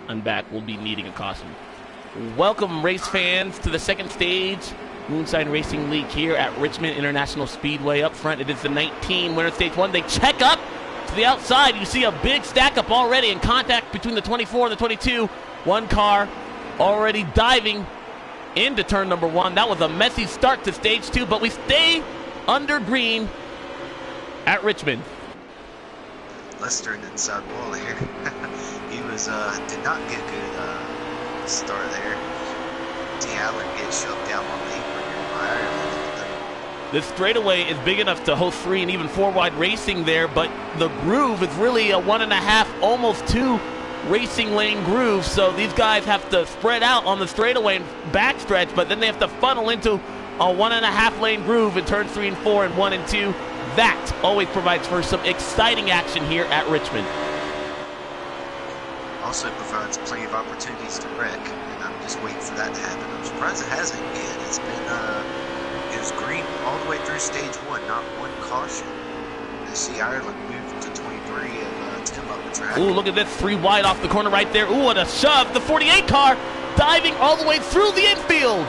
and back will be needing a caution. Welcome, race fans, to the second stage Moonshine Racing League here at Richmond International Speedway. Up front, it is the 19 winner stage 1. They check up to the outside. You see a big stack up already in contact between the 24 and the 22. One car already diving into turn number 1. That was a messy start to stage 2, but we stay under green at Richmond. Lester in the inside wall here. He was did not get good start there. D. Allen gets shoved down on the apron by Ireland. This straightaway is big enough to host 3 and even 4 wide racing there, but the groove is really a 1.5, almost 2 racing lane groove. So these guys have to spread out on the straightaway and backstretch, but then they have to funnel into a 1.5 lane groove in turns 3 and 4 and 1 and 2. That always provides for some exciting action here at Richmond. Also provides plenty of opportunities to wreck, and I'm just waiting for that to happen. I'm surprised it hasn't yet. It's been it was green all the way through stage 1, not one caution. You see Ireland move to 23 and to come up the track. Ooh, look at this, 3 wide off the corner right there. Ooh, what a shove. The 48 car diving all the way through the infield.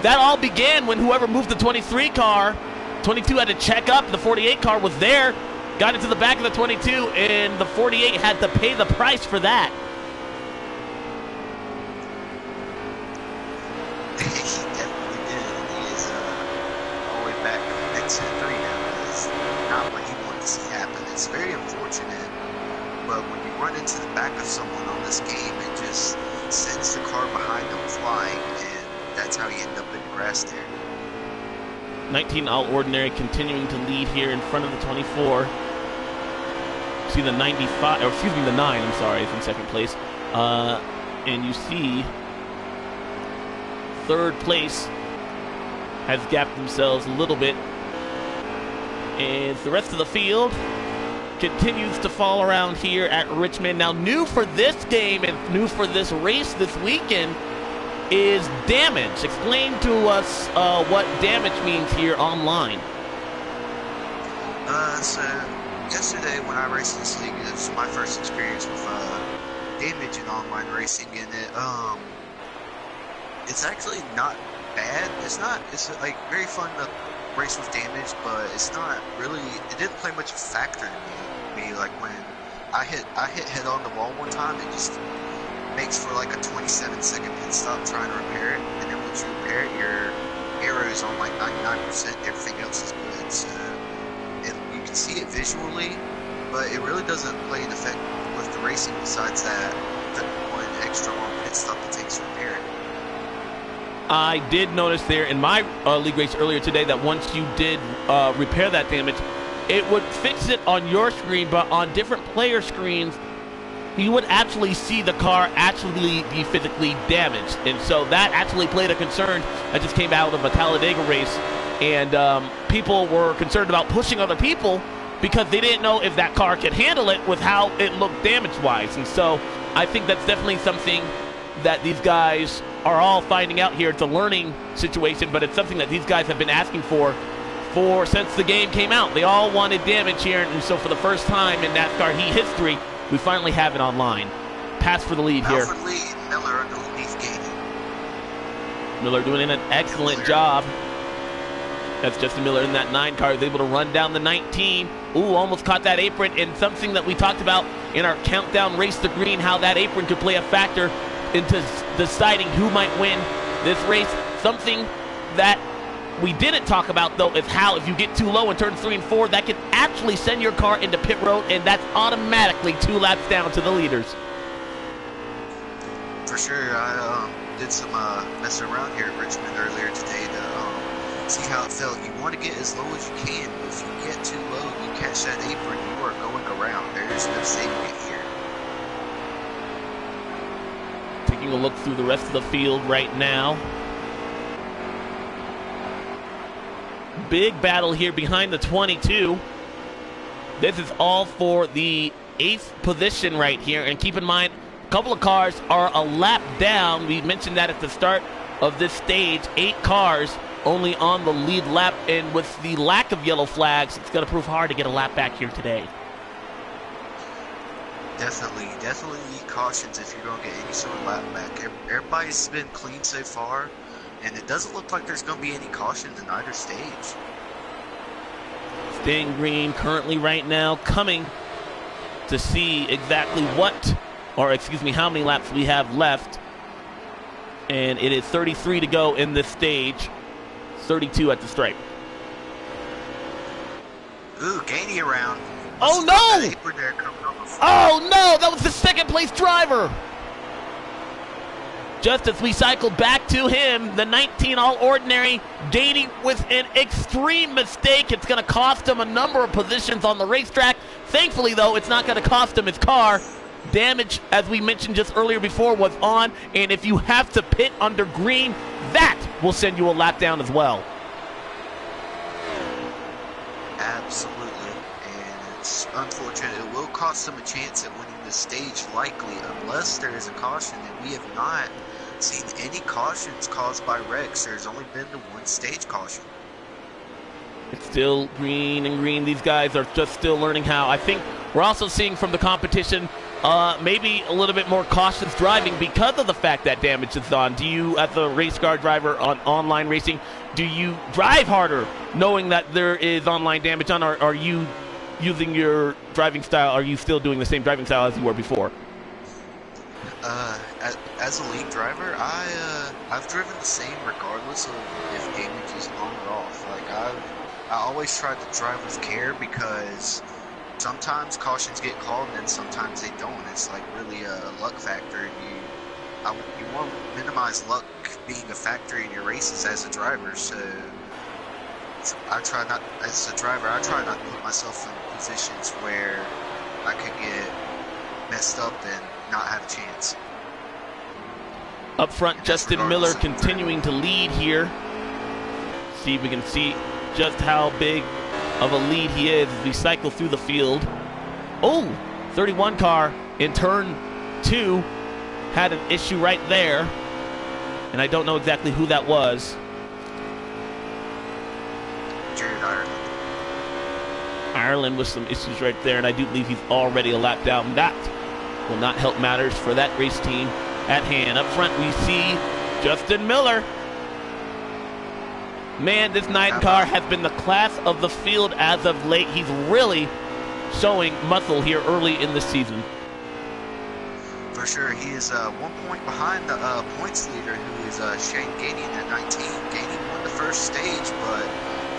That all began when whoever moved the 23 car, 22 had to check up. The 48 car was there, got into the back of the 22, and the 48 had to pay the price for that. He definitely did. He is all the way back next to 3 now. It's not what he wanted to see happen. It's very unfortunate, but when you run into the back of someone on this game, it just sends the car behind them flying, and that's how you end up in the grass there. 19 All Ordinary continuing to lead here in front of the 24. See the 95, or excuse me, the 9, I'm sorry, is in second place. And you see third place has gapped themselves a little bit as the rest of the field continues to fall around here at Richmond. Now, new for this game and new for this race this weekend is damage. Explain to us what damage means here online. So yesterday when I raced in this league, it was my first experience with damage in online racing, and it's actually not bad. It's like very fun to race with damage, but it's not really, it didn't play much of a factor to me. Like when I hit head on the wall one time, it just makes for like a 27-second pit stop trying to repair it, and then once you repair it, your arrow's on like 99%, everything else is good. So you can see it visually, but it really doesn't play an effect with the racing besides that the one extra long pit stop it takes to repair it. I did notice there in my league race earlier today that once you did repair that damage, it would fix it on your screen, but on different player screens, you would actually see the car actually be physically damaged. And so that actually played a concern. I just came out of a Talladega race, and people were concerned about pushing other people because they didn't know if that car could handle it with how it looked damage-wise. And so I think that's definitely something that these guys are all finding out here. It's a learning situation, but it's something that these guys have been asking for since the game came out. They all wanted damage here, and so for the first time in NASCAR Heat history, we finally have it online. Pass for the lead here. Alfred Lee, Miller underneath gaining. Miller doing an excellent job. That's Justin Miller in that 9 car. Is able to run down the 19. Ooh, almost caught that apron. And something that we talked about in our countdown race to green, how that apron could play a factor into deciding who might win this race. Something that we didn't talk about, though, is how if you get too low in turns 3 and 4, that can actually send your car into pit road, and that's automatically 2 laps down to the leaders. For sure, I did some messing around here at Richmond earlier today to see how it felt. You want to get as low as you can, but if you get too low, you catch that apron, you are going around. There's no saving it here. Taking a look through the rest of the field right now. Big battle here behind the 22. This is all for the 8th position right here. And keep in mind, a couple of cars are a lap down. We mentioned that at the start of this stage. 8 cars only on the lead lap. And with the lack of yellow flags, it's going to prove hard to get a lap back here today. Definitely need cautions if you're going to get any sort of lap back. Everybody's been clean so far, and it doesn't look like there's going to be any cautions in either stage. Staying green currently right now, coming to see exactly how many laps we have left. And it is 33 to go in this stage, 32 at the stripe. Ooh, Gainey around. Oh no! Oh no, that was the second place driver. Just as we cycled back to him, the 19 All-Ordinary Gainey with an extreme mistake. It's going to cost him a number of positions on the racetrack. Thankfully, though, it's not going to cost him his car. Damage, as we mentioned just earlier before, was on, and if you have to pit under green, that will send you a lap down as well. Absolutely, and it's unfortunate. It will cost him a chance at winning the stage, likely, unless there is a caution, and we have not seen any cautions caused by wrecks. There's only been the one stage caution. It's still green and green. These guys are just still learning how. I think we're also seeing from the competition maybe a little bit more cautious driving because of the fact that damage is on. Do you, as a race car driver on online racing, do you drive harder knowing that there is online damage on, or are you using your driving style? Are you still doing the same driving style as you were before? As a league driver, I've driven the same regardless of if damage is on or off. Like I always try to drive with care because sometimes cautions get called and then sometimes they don't. It's like really a luck factor. You want to minimize luck being a factor in your races as a driver. So I try not, as a driver, I try not to put myself in positions where I could get messed up and not have a chance. Up front, Justin Miller continuing to lead here. See if we can see just how big of a lead he is as we cycle through the field. Oh, 31 car in turn 2 had an issue right there, and I don't know exactly who that was. Jared Ireland. Ireland with some issues right there, and I do believe he's already a lap down. That will not help matters for that race team at hand. Up front, we see Justin Miller. Man, this 9 car has been the class of the field as of late. He's really showing muscle here early in the season. For sure, he is 1 point behind the points leader, who is Shane Gainey at 19. Gainey won the first stage, but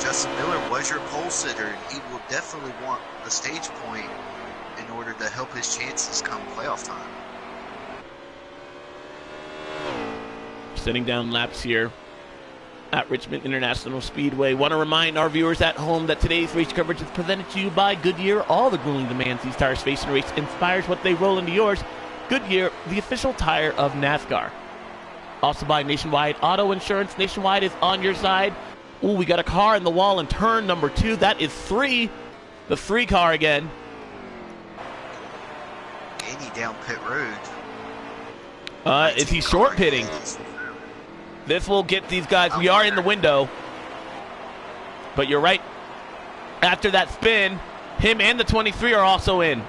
Justin Miller was your pole sitter, and he will definitely want a stage point in order to help his chances come playoff time. Setting down laps here at Richmond International Speedway. Want to remind our viewers at home that today's race coverage is presented to you by Goodyear. All the grueling demands these tires face in a race inspires what they roll into yours. Goodyear, the official tire of NASCAR. Also by Nationwide Auto Insurance. Nationwide is on your side. Ooh, we got a car in the wall in turn number 2. That is 3. The 3 car again. Gainey down pit road. Is he short pitting? This will get these guys. We are in the window. But you're right. After that spin, him and the 23 are also in.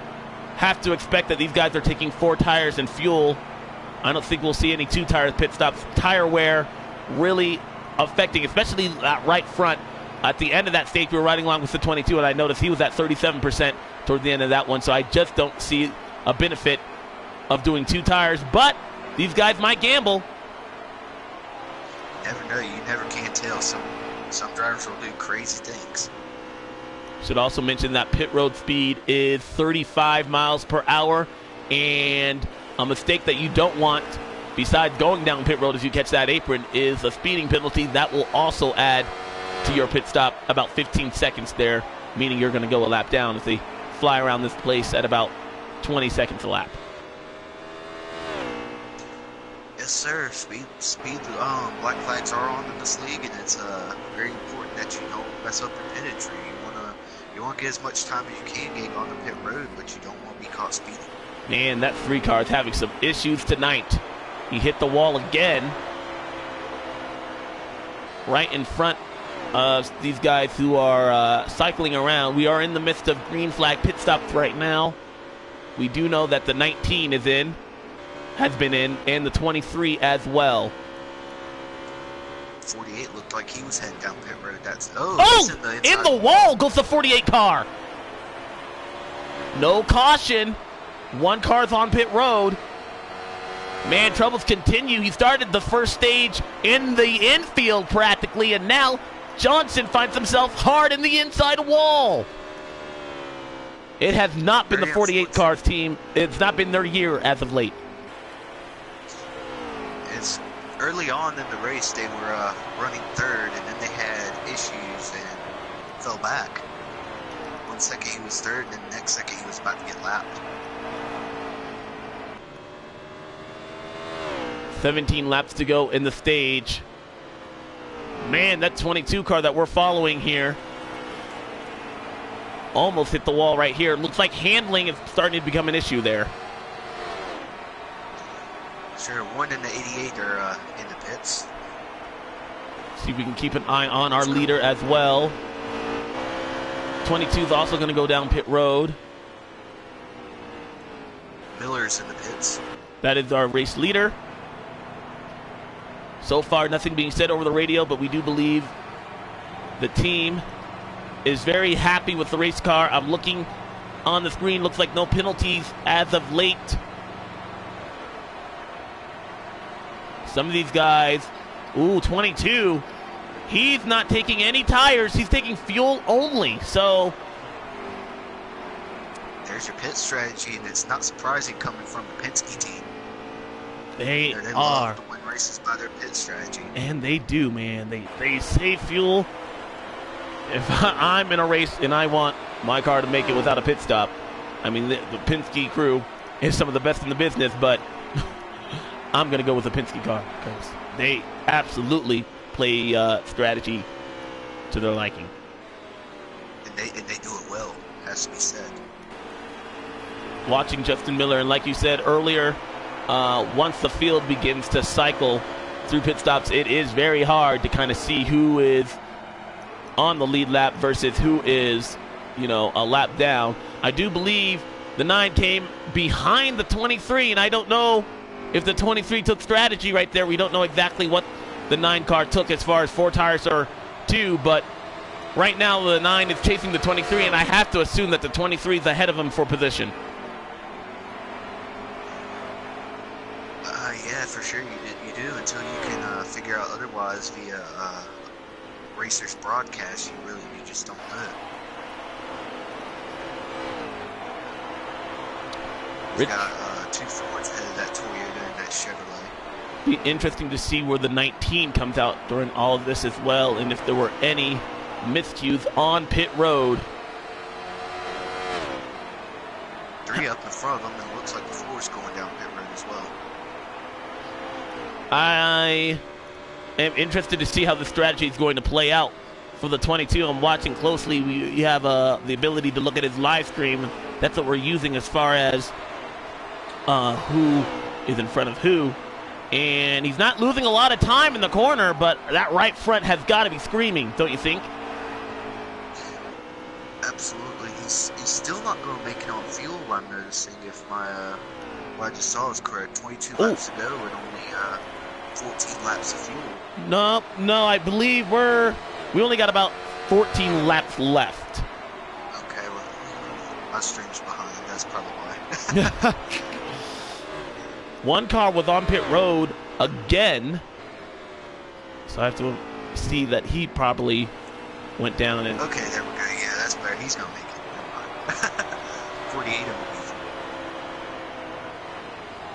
Have to expect that these guys are taking 4 tires and fuel. I don't think we'll see any 2 tire pit stops. Tire wear really affecting, especially that right front. At the end of that stage, we were riding along with the 22, and I noticed he was at 37% toward the end of that one. So I just don't see a benefit of doing 2 tires. But these guys might gamble. You never know. You never can tell. Some drivers will do crazy things. Should also mention that pit road speed is 35 miles per hour, and a mistake that you don't want, besides going down pit road as you catch that apron, is a speeding penalty. That will also add to your pit stop about 15 seconds there, meaning you're going to go a lap down as they fly around this place at about 20 seconds a lap. Yes, sir. Speed. Black flags are on in this league, and it's very important that you don't mess up your pit entry. You want to get as much time as you can getting on the pit road, but you don't want to be caught speeding. Man, that 3 car is having some issues tonight. He hit the wall again, right in front of these guys who are cycling around. We are in the midst of green flag pit stops right now. We do know that the 19 has been in, and the 23 as well. 48 looked like he was heading down pit road. That's in the wall goes the 48 car. No caution. One car's on pit road. Man, troubles continue. He started the first stage in the infield practically, and now Johnson finds himself hard in the inside wall. It has not been the 48 cars team. It's not been their year as of late. It's early on in the race, they were running third, and then they had issues and fell back. 1 second he was third, and then the next second he was about to get lapped. 17 laps to go in the stage. Man, that 22 car that we're following here almost hit the wall right here. Looks like handling is starting to become an issue there. Sure, 1 and the 88 are in the pits. See if we can keep an eye on our leader as well. 22 is also going to go down pit road. Miller's in the pits. That is our race leader. So far, nothing being said over the radio, but we do believe the team is very happy with the race car. I'm looking on the screen. Looks like no penalties as of late. Some of these guys, 22, he's not taking any tires. He's taking fuel only. So there's your pit strategy, and it's not surprising coming from the Penske team. They love to win races by their pit strategy. And they do, man. They save fuel. If I'm in a race and I want my car to make it without a pit stop, I mean, the Penske crew is some of the best in the business, but I'm going to go with the Penske car because they absolutely play strategy to their liking. And they do it well, has to be said. Watching Justin Miller, and like you said earlier, once the field begins to cycle through pit stops, it is very hard to kind of see who is on the lead lap versus who is, a lap down. I do believe the 9 came behind the 23, and I don't know if the 23 took strategy right there. We don't know exactly what the 9 car took as far as 4 tires or 2, but right now the 9 is chasing the 23, and I have to assume that the 23 is ahead of him for position. Yeah, for sure you do until you can figure out otherwise via Racer's broadcast. You just don't know. We've got 2 Fords ahead of that Toyota and that Chevrolet. Be interesting to see where the 19 comes out during all of this as well, and if there were any miscues on pit road. 3 up in front of them, and it looks like the 4's going down pit road as well. I am interested to see how the strategy is going to play out for the 22. I'm watching closely. We have the ability to look at his live stream. That's what we're using as far as who is in front of who. And he's not losing a lot of time in the corner, but that right front has got to be screaming, don't you think? Absolutely. He's still not going to make it on fuel, I'm noticing, if what I just saw is correct. 22 laps to go and only 14 laps of fuel. No, I believe we only got about 14 laps left. Okay, well, my stream's behind. That's probably why. One car was on pit road again, so I have to see that he probably went down. And okay, there we go. Yeah, that's better. He's going to make it. 48 of them.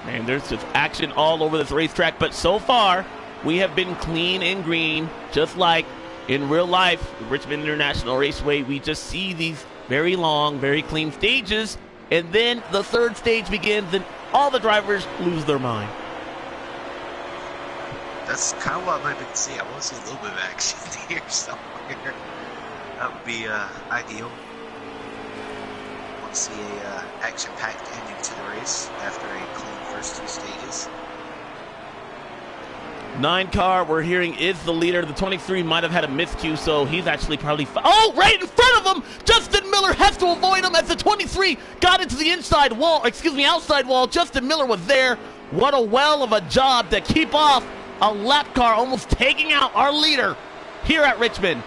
Man, there's just action all over this racetrack, but so far we have been clean and green, just like in real life, Richmond International Raceway. We just see these very long, very clean stages, and then the 3rd stage begins, and all the drivers lose their mind. That's kind of what I'm hoping to see. I want to see a little bit of action here somewhere. That would be ideal. I want to see a action-packed ending to the race after a clean first 2 stages. 9 car, we're hearing, is the leader. The 23 might have had a miscue, so he's actually probably... right in front of him! Justin Miller Miller has to avoid him as the 23 got into the outside wall. Justin Miller was there. What a well of a job to keep off a lap car, almost taking out our leader here at Richmond.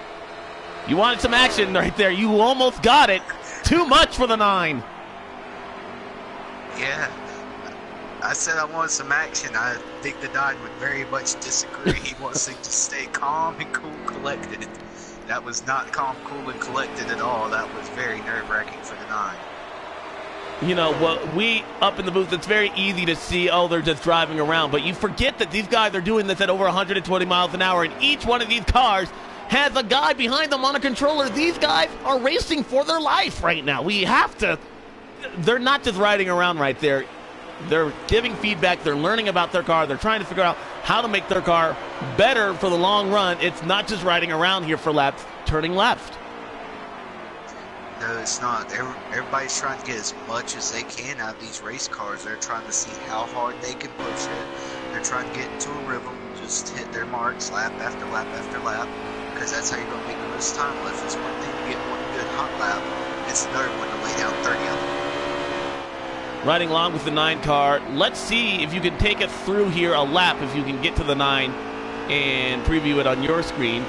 You wanted some action right there. You almost got it. Too much for the 9. Yeah. I said I wanted some action. I think the 9 would very much disagree. He wants to just stay calm and cool, collected. That was not calm, cool, and collected at all. That was very nerve-wracking for the 9. You know, what we up in the booth, it's very easy to see, oh, they're just driving around. But you forget that these guys are doing this at over 120 miles an hour, and each one of these cars has a guy behind them on a controller. These guys are racing for their life right now. We have to. They're not just riding around right there. They're giving feedback. They're learning about their car. They're trying to figure out how to make their car better for the long run. It's not just riding around here for laps, turning left. No, it's not. Everybody's trying to get as much as they can out of these race cars. They're trying to see how hard they can push it. They're trying to get into a rhythm, just hit their marks lap after lap after lap, because that's how you're going to make the most time left. It's one thing to get one good hot lap. It's another one to lay down 30 of them. Riding along with the 9 car. Let's see if you can take us through here a lap, if you can get to the 9 and preview it on your screen.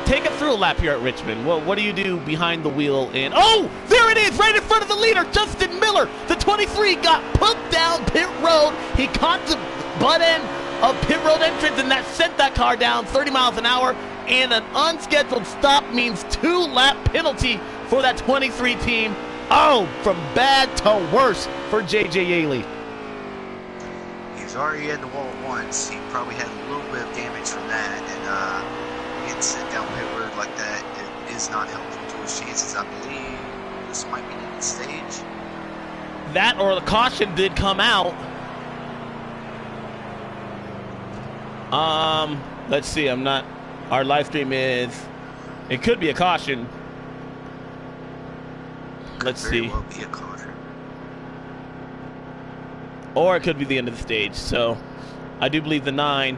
Take us through a lap here at Richmond. Well, what do you do behind the wheel? And oh, there it is, right in front of the leader, Justin Miller. The 23 got put down pit road. He caught the butt end of pit road entrance, and that sent that car down 30 miles an hour. And an unscheduled stop means 2-lap penalty for that 23 team. Oh, from bad to worse for J.J. Yaley. He's already in the wall once. He probably had a little bit of damage from that, and getting sent down pit road like that, it is not helpful to his chances. I believe this might be the stage. That or the caution did come out. Let's see. Our live stream is. It could be a caution. Let's see. Well be a caution. Or it could be the end of the stage. So, I do believe the 9.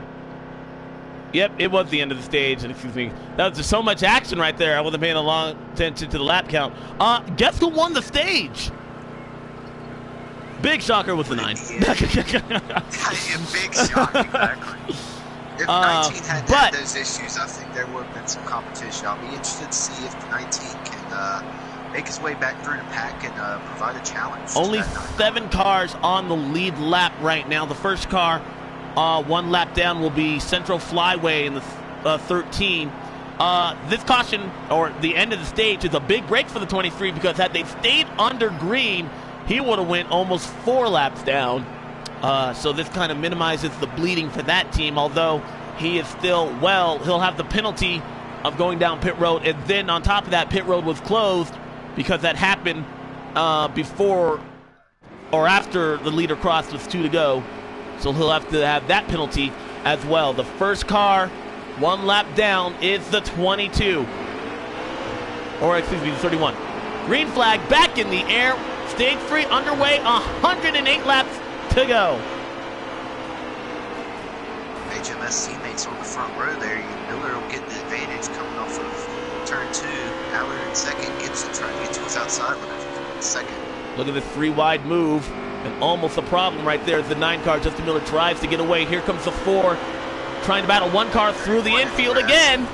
Yep, it was the end of the stage. And excuse me, that was just so much action right there. I wasn't paying a long attention to the lap count. Guess who won the stage? Big shocker with the 9. Yeah. Big shock, exactly. If 19 hadn't had those issues, I think there would have been some competition. I'll be interested to see if the 19 can make his way back through the pack and provide a challenge. Only 7 cars on the lead lap right now. The first car, 1 lap down, will be Central Flyway in the 13. This caution, or the end of the stage, is a big break for the 23 because had they stayed under green, he would have went almost 4 laps down. So this kind of minimizes the bleeding for that team, although he is still, he'll have the penalty of going down pit road. And then on top of that, pit road was closed because that happened before or after the leader crossed with 2 to go. So he'll have to have that penalty as well. The first car, 1 lap down, is the 22. Or excuse me, the 31. Green flag back in the air. Stage 3 underway, 108 laps to go. HMS teammates on the front row there. Miller will get the advantage coming off of turn 2. Allard in second. Gibson trying to get to his outside limit in second. Look at this 3-wide move. And almost a problem right there as the 9 car, Justin Miller, tries to get away. Here comes the 4. Trying to battle 1 car through the infield again.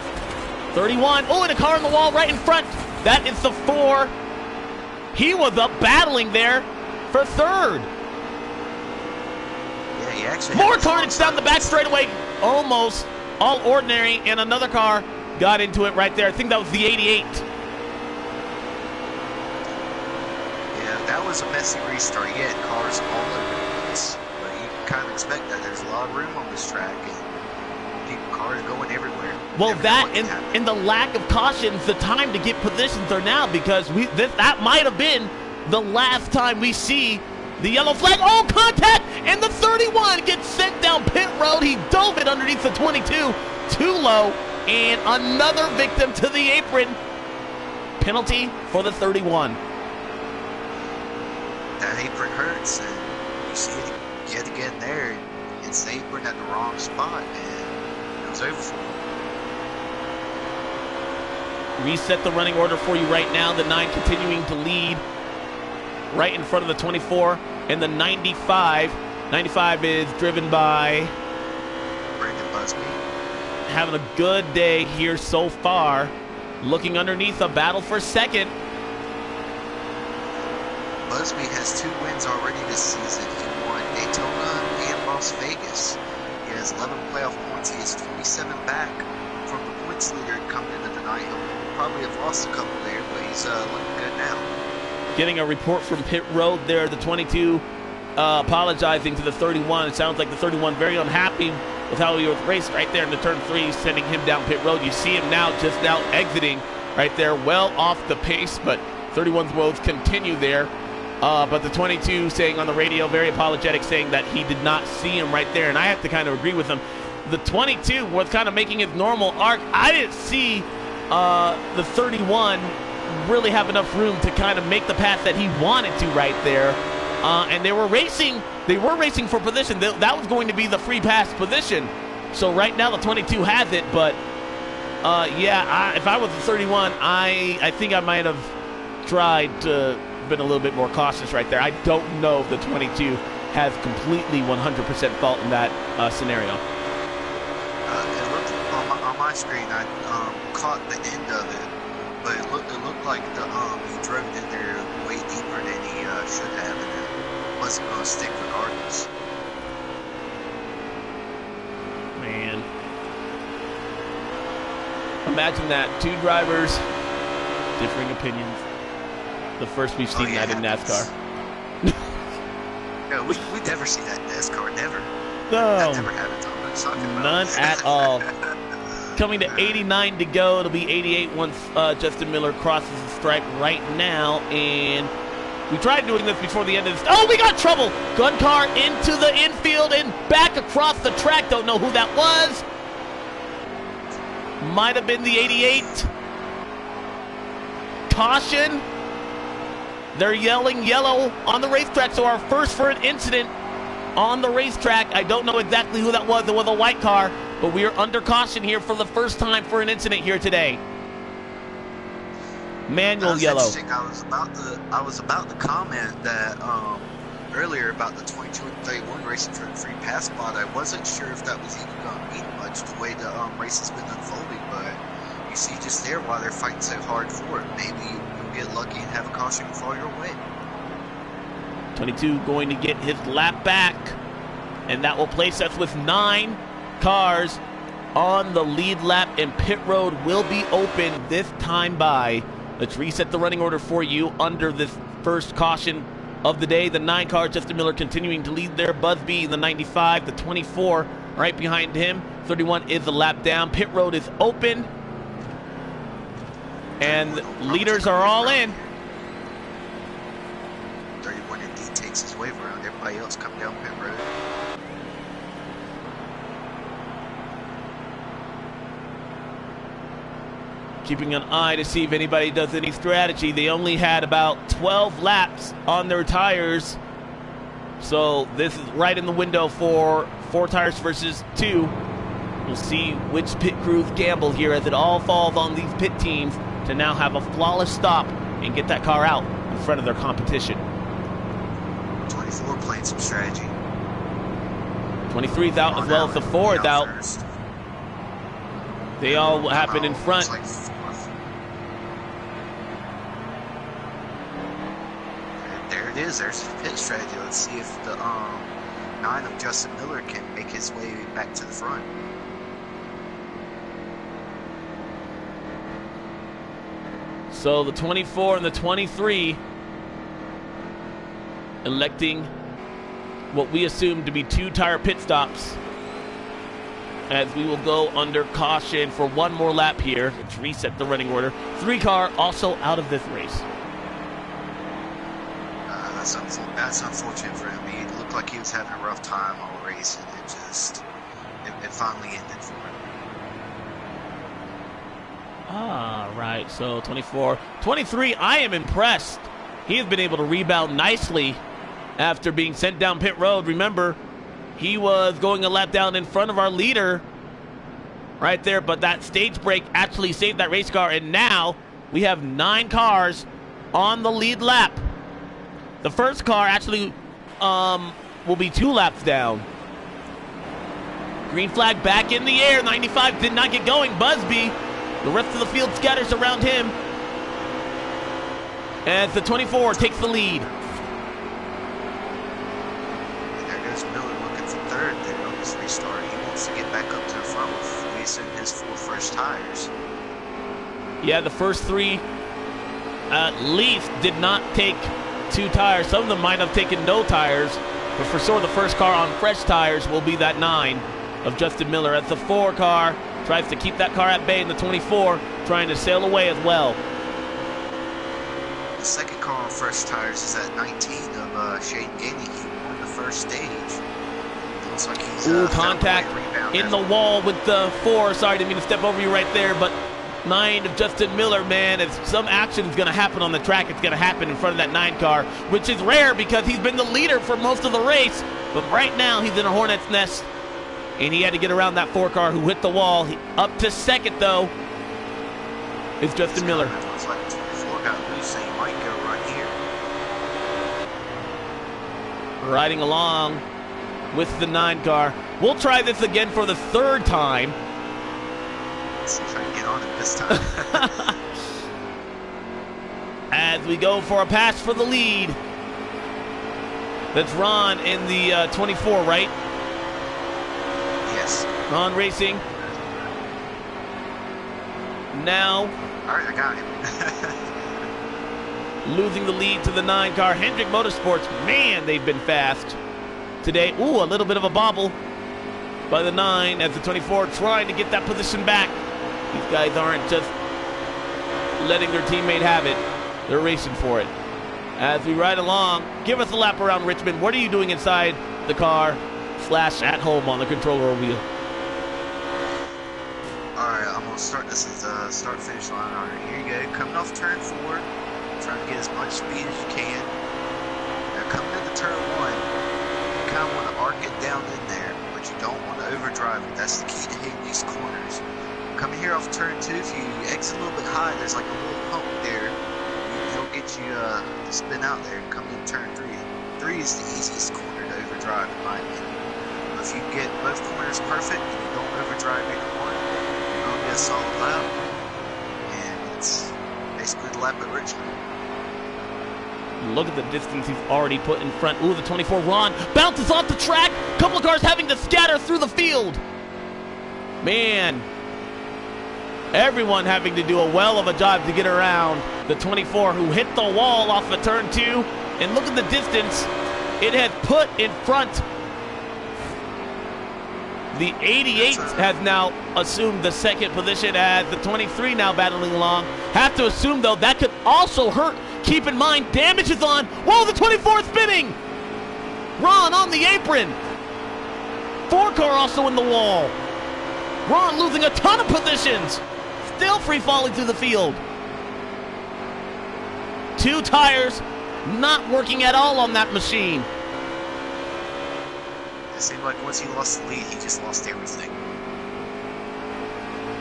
31. Oh, and a car on the wall right in front. That is the 4. He was up battling there for 3rd. Yeah, he actually more carnage down the back straightaway. Almost all ordinary, and another car got into it right there. I think that was the 88. Yeah, that was a messy restart. He had cars all over the place. But you can kind of expect that. There's a lot of room on this track, and cars going everywhere. Well, that and the lack of cautions, the time to get positions are now, because that might have been the last time we see the yellow flag. Oh, contact! And the 31 gets sent down pit road. He dove it underneath the 22. Too low. And another victim to the apron. Penalty for the 31. That apron hurts, and you see it yet again there. It's the apron at the wrong spot, and it was over for him. reset the running order for you right now. The 9 continuing to lead right in front of the 24 and the 95. 95 is driven by Brandon Busby. Having a good day here so far. Looking underneath, a battle for second. Busby has 2 wins already this season. He won Daytona and Las Vegas. He has 11 playoff points. He is 27 back from the points leader coming into the night. He'll probably have lost a couple there, but he's looking good now. Getting a report from pit road there. The 22 apologizing to the 31. It sounds like the 31 very unhappy with how he was raced right there in the turn 3, sending him down pit road. You see him now, just now exiting right there, well off the pace, but 31's woes continue there. But the 22 saying on the radio, very apologetic, saying that he did not see him right there, and I have to kind of agree with him. The 22 was kind of making his normal arc. I didn't see the 31 really have enough room to kind of make the pass that he wanted to right there. And they were racing for position. That was going to be the free pass position. So right now the 22 has it, but if I was the 31, I think I might have tried to been a little bit more cautious right there. I don't know if the 22 has completely 100% fault in that scenario. It looked on my screen. I caught the end of it, but it looked like he drove it in there way deeper than he should have, and it wasn't going to stick regardless. Man, imagine that, 2 drivers, differing opinions. The first we've seen that in NASCAR. No, we never see that in NASCAR, never. No. That never happened, Tom. I'm talking about. None at all. Coming to 89 to go. It'll be 88 once Justin Miller crosses the stripe right now. And we tried doing this before the end of this. Oh, we got trouble. Gun car into the infield and back across the track. Don't know who that was. Might have been the 88. Caution. They're yelling yellow on the racetrack, so our first for an incident on the racetrack. I don't know exactly who that was. It was a white car, but we are under caution here for the first time for an incident here today. Manual yellow. I was about to comment that earlier about the 22 and 31 racing for the free pass spot. I wasn't sure if that was even going to mean much the way the race has been unfolding, but you see just there why they're fighting so hard for it. Maybe get lucky and have a caution fall your way. 22 going to get his lap back, and that will place us with 9 cars on the lead lap, and pit road will be open this time by. Let's reset the running order for you under this first caution of the day. The 9 car, Justin Miller, continuing to lead there. Busby, the 95, the 24 right behind him. 31 is the lap down. Pit road is open. And leaders are all in. 31 indeed takes his wave around. Everybody else come down pit road. Keeping an eye to see if anybody does any strategy. They only had about 12 laps on their tires. So this is right in the window for 4 tires versus 2. We'll see which pit crews gamble here as it all falls on these pit teams to now have a flawless stop and get that car out in front of their competition. 24 playing some strategy. 23's out as well as the 4 is out. First. They all happen in front. Like there it is. There's his pit strategy. Let's see if the 9 of Justin Miller can make his way back to the front. So the 24 and the 23 electing what we assume to be 2 tire pit stops, as we will go under caution for 1 more lap here. Let's reset the running order. 3 car also out of this race. That's unfortunate for him. He looked like he was having a rough time all race, and it finally ended for him. Right, so 24. 23, I am impressed. He has been able to rebound nicely after being sent down pit road. Remember, he was going a lap down in front of our leader right there, but that stage break actually saved that race car, and now we have 9 cars on the lead lap. The first car actually will be 2 laps down. Green flag back in the air. 95 did not get going. Busby, the rest of the field scatters around him as the 24 takes the lead. And there goes Miller looking for third there on this restart. He wants to get back up to the front with racing his 4 first tires. Yeah, the first 3 at least did not take 2 tires. Some of them might have taken no tires, but for sure the first car on fresh tires will be that 9 of Justin Miller, as the 4 car tries to keep that car at bay, and the 24 trying to sail away as well. The second car on fresh tires is at 19 of Shane Gainey. He won the first stage. Looks like he's contact in the wall with the 4. Sorry, didn't mean to step over you right there, but 9 of Justin Miller, man, if some action is going to happen on the track, it's going to happen in front of that 9 car, which is rare because he's been the leader for most of the race. But right now he's in a hornet's nest, and he had to get around that 4 car who hit the wall. Up to second, though, is Justin Miller. Looks like 24 got loose, so he might go right here. Riding along with the 9 car. We'll try this again for the 3rd time. Let's try to get on it this time. As we go for a pass for the lead. That's Ron in the 24, right? Yes. Ron Racing. Now. All right, I got him. Losing the lead to the 9 car. Hendrick Motorsports, man, they've been fast today. Ooh, a little bit of a bobble by the 9 as the 24 trying to get that position back. These guys aren't just letting their teammate have it. They're racing for it. As we ride along, give us a lap around Richmond. What are you doing inside the car / at home on the controller wheel? Alright, I'm going to start this as a start-finish line. Alright, here you go. Coming off turn 4. Trying to get as much speed as you can. Now coming into turn 1, you kind of want to arc it down in there, but you don't want to overdrive it. That's the key to hitting these corners. Coming here off turn 2, if you exit a little bit high, there's like a little hump there. It'll get you to spin out there. Coming in turn 3. 3 is the easiest corner to overdrive, in my opinion. But if you get both corners perfect and you don't overdrive either one, you're going to get a solid lap. And it's basically the lap at Richmond. Look at the distance he's already put in front. Ooh, the 24 Ron bounces off the track. Couple of cars having to scatter through the field. Man. Everyone having to do a well of a job to get around the 24 who hit the wall off of turn 2. And look at the distance it has put in front. The 88 has now assumed the 2nd position as the 23 now battling along. Have to assume, though, that could also hurt. Keep in mind, damage is on. Whoa, the 24 spinning. Ron on the apron. 4 car also in the wall. Ron losing a ton of positions. Still free falling through the field. 2 tires not working at all on that machine. It seemed like once he lost the lead, he just lost everything.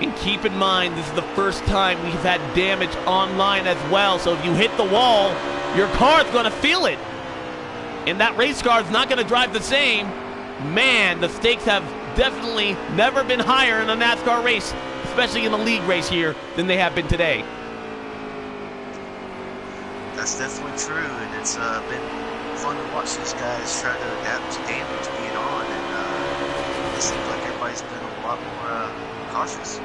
And keep in mind, this is the first time we've had damage online as well. So if you hit the wall, your car's going to feel it. And that race car is not going to drive the same. Man, the stakes have definitely never been higher in a NASCAR race, especially in the league race here, than they have been today. That's definitely true, and it's been fun to watch these guys try to adapt to damage being on, and it seems like everybody's been a lot more cautious.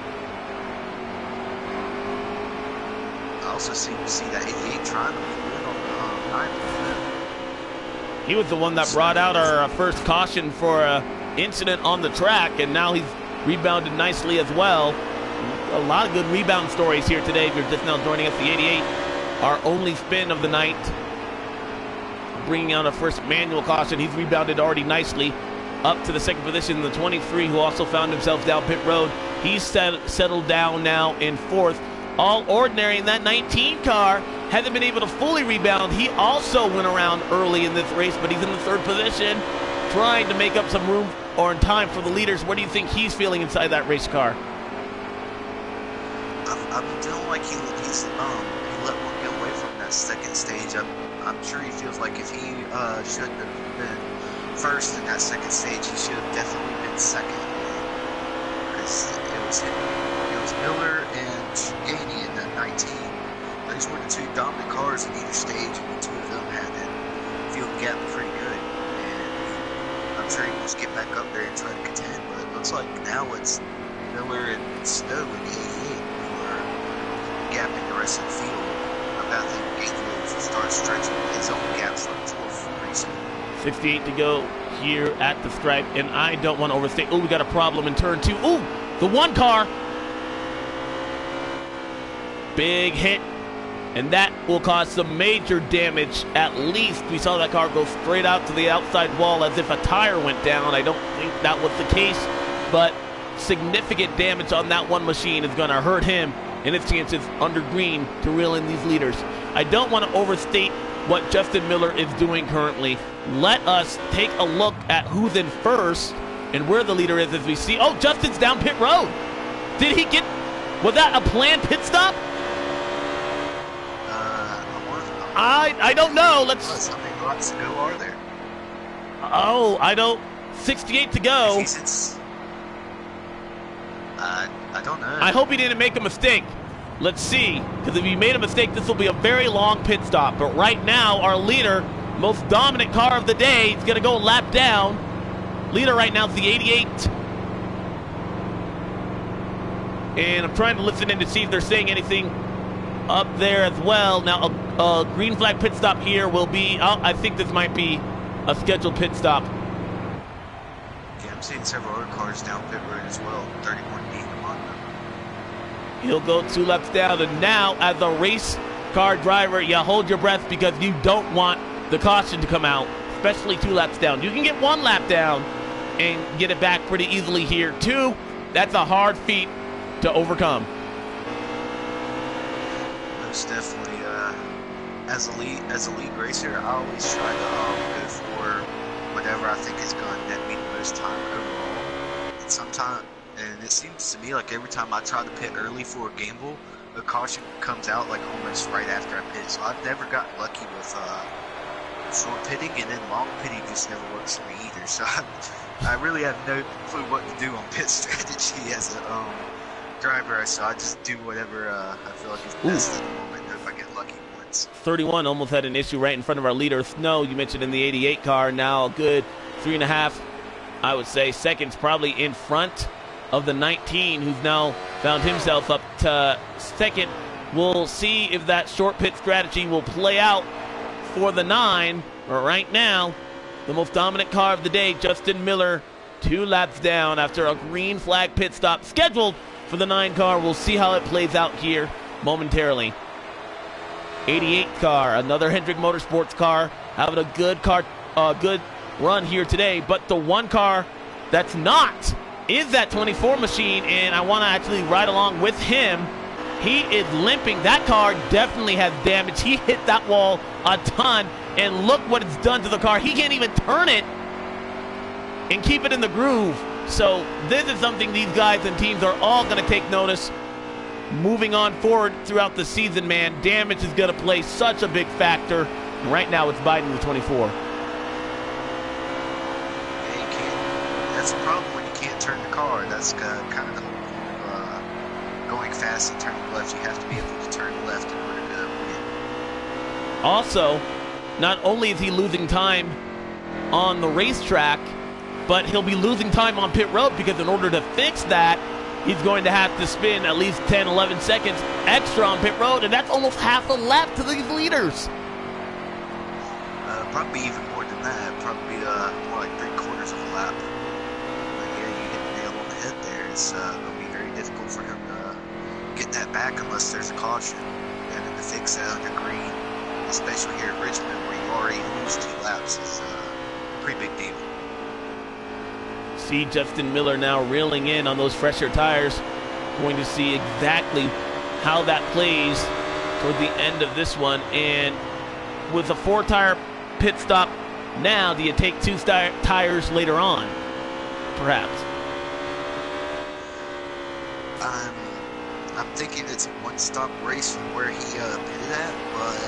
I also seem to see that 88 trying to move in on 9. He was the one that brought out our first caution for an incident on the track, and now he's rebounded nicely as well. A lot of good rebound stories here today. If you're just now joining us, the 88, our only spin of the night, bringing out a first manual caution. He's rebounded already nicely up to the 2nd position. The 23, who also found himself down pit road, he's settled down now in 4th. All ordinary in that 19 car hasn't been able to fully rebound. He also went around early in this race, but he's in the 3rd position, trying to make up some room or in time for the leaders. What do you think he's feeling inside that race car? I'm feeling like he let one get away from that second stage. I'm sure he feels like if he shouldn't have been first in that second stage, he should have definitely been second. Because it was Miller and Gainey in that 19. Those were the two dominant cars in either stage, and the two of them had that field gap pretty good. And I'm sure he wants to get back up there and try to contend, but it looks like now it's Miller and Snow in the 88 who are gapping the rest of the field. I think Gainey will start stretching his own gaps like 12 pretty soon. 68 to go here at the stripe, and I don't want to overstate. Oh, we got a problem in turn 2. Oh, the one car. Big hit, and that will cause some major damage. At least we saw that car go straight out to the outside wall as if a tire went down. I don't think that was the case, but significant damage on that one machine is going to hurt him and his chances under green to reel in these leaders. I don't want to overstate what Justin Miller is doing currently. Let us take a look at who's in first and where the leader is as we see. Oh, Justin's down pit road. Did he get, was that a planned pit stop? I don't know. Let's. How many laps to go are there? Oh, I don't. 68 to go. I don't know. I hope he didn't make a mistake. Let's see, because if he made a mistake, this will be a very long pit stop. But right now, our leader, most dominant car of the day, is going to go lap down. Leader right now is the 88. And I'm trying to listen in to see if they're saying anything up there as well. Now, a green flag pit stop here will be, I think this might be a scheduled pit stop. Yeah, I'm seeing several other cars down pit road as well. 31 being among them. He'll go 2 laps down, and now as a race car driver, you hold your breath because you don't want the caution to come out, especially 2 laps down. You can get 1 lap down and get it back pretty easily here. 2, that's a hard feat to overcome. Most definitely. As a lead racer, I always try to go for whatever I think is going to net me the most time overall. And it seems to me like every time I try to pit early for a gamble, a caution comes out like almost right after I pit. So I've never gotten lucky with short pitting, and then long pitting just never works for me either. So I really have no clue what to do on pit strategy as a driver. So I just do whatever I feel like is best at the moment. If I get lucky once. 31 almost had an issue right in front of our leader. Snow, you mentioned in the 88 car, now a good 3.5, I would say, seconds probably in front of the 19, who's now found himself up to second. We'll see if that short pit strategy will play out for the 9. But right now, the most dominant car of the day, Justin Miller, 2 laps down after a green flag pit stop scheduled for the 9 car. We'll see how it plays out here momentarily. 88 car, another Hendrick Motorsports car, having a good run here today. But the one car that's not is that 24 machine, and I want to actually ride along with him. He is limping. That car definitely has damage. He hit that wall a ton, and look what it's done to the car. He can't even turn it and keep it in the groove. So this is something these guys and teams are all going to take notice. Moving on forward throughout the season, man, damage is going to play such a big factor. Right now, it's Biden with 24. That's the problem when you can't turn the car. That's kind of the whole point of going fast and turning left. You have to be able to turn left in order to win. Also, not only is he losing time on the racetrack, but he'll be losing time on pit road, because in order to fix that, he's going to have to spin at least 10, 11 seconds extra on pit road, and that's almost half a lap to these leaders. Probably even more than that. Probably more like 3/4 of a lap. But yeah, you hit the nail on the head there. It's going to be very difficult for him to get that back unless there's a caution. And then to fix that under green, especially here at Richmond where you already lose 2 laps, is a pretty big deal. See Justin Miller now reeling in on those fresher tires. Going to see exactly how that plays toward the end of this one. And with a 4-tire pit stop now, do you take 2 tires later on? Perhaps. I'm thinking it's a one-stop race from where he pitted at, but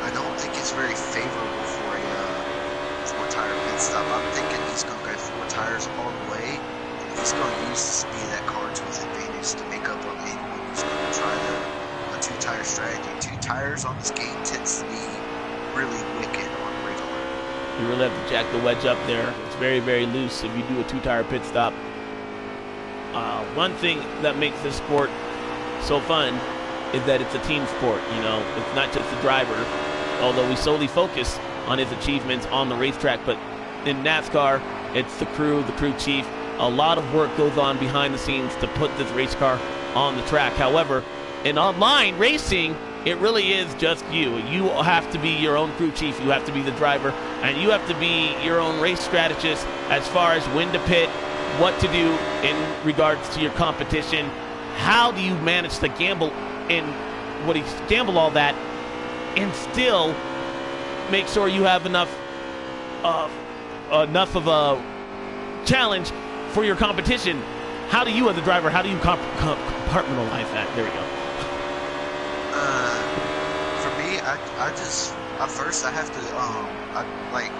I don't think it's very favorable for a four-tire pit stop. I'm thinking he's going to go four tires all the way, and he's going to use the speed of that car to his advantage to make up on anyone who's going to try a two-tire strategy. Two tires on this game tends to be really wicked on regular. You really have to jack the wedge up there. It's very, very loose if you do a two-tire pit stop. One thing that makes this sport so fun is that it's a team sport. You know, it's not just the driver, although we solely focus on his achievements on the racetrack. But in NASCAR, it's the crew chief. A lot of work goes on behind the scenes to put this race car on the track. However, in online racing, it really is just you. You have to be your own crew chief. You have to be the driver, and you have to be your own race strategist as far as when to pit, what to do in regards to your competition. How do you manage to gamble all that and still make sure you have enough of a challenge for your competition? How do you, as a driver, how do you compartmentalize that? There we go. For me, first I have to